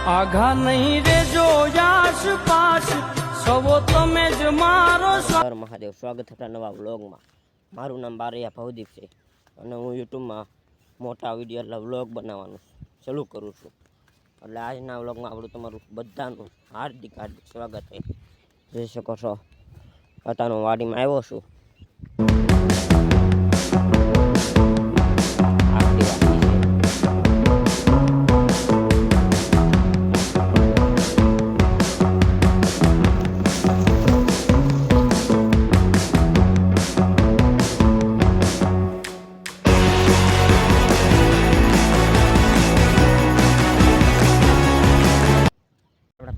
આઘા નહીં રેજો યાશ પાશ સવો તમે જ મારો હર મહાદેવ. સ્વાગત છે આપણા નવા વ્લોગમાં. મારું નામ બારૈયા ભવદીપ છે અને હું યુટ્યુબમાં મોટા વિડીયો એટલે વ્લોગ બનાવવાનું શરૂ કરું છું. એટલે આજના વ્લોગમાં આપણું તમારું બધાનું હાર્દિક સ્વાગત છે. જોઈ શકો છો અત્યારે હું વાડીમાં આવ્યો છું.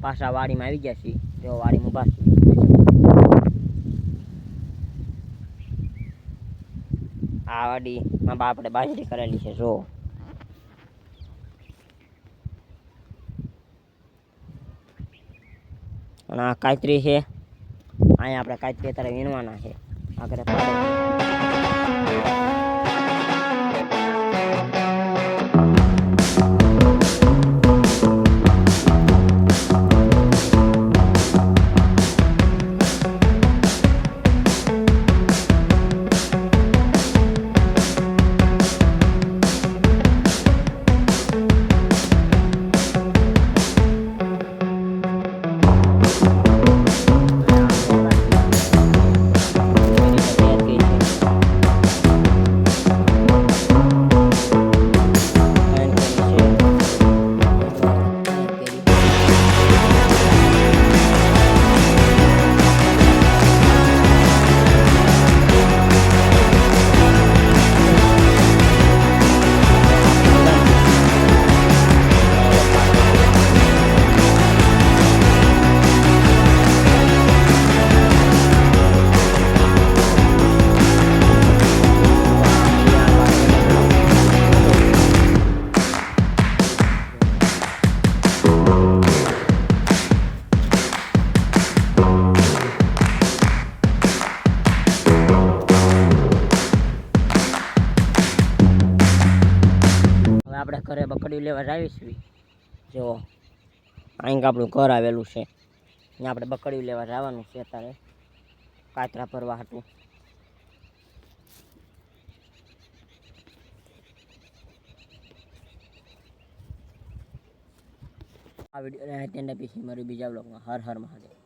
પાછા વાડીમાં આવી ગયા છીએ. તેઓ વાડીમાં ઊભા છે. આ વાડીમાં આપણે બાજરી કરેલી છે. જો અને આ કાતરી છે. અહીંયા આપણે કાતરી અત્યારે વીણવાના છે. આગળ આપણે ઘરે બકડીયું લેવા આવીશું. જો અહીં આપણું ઘર આવેલું છે. અહીંયા આપણે બકડીયું લેવા જવાનું છે અત્યારે કાતરા ભરવા હતું. આ વિડીયો એન્ડ આપીશું મારી બીજા બ્લોગમાં. હર હર મહાદેવ.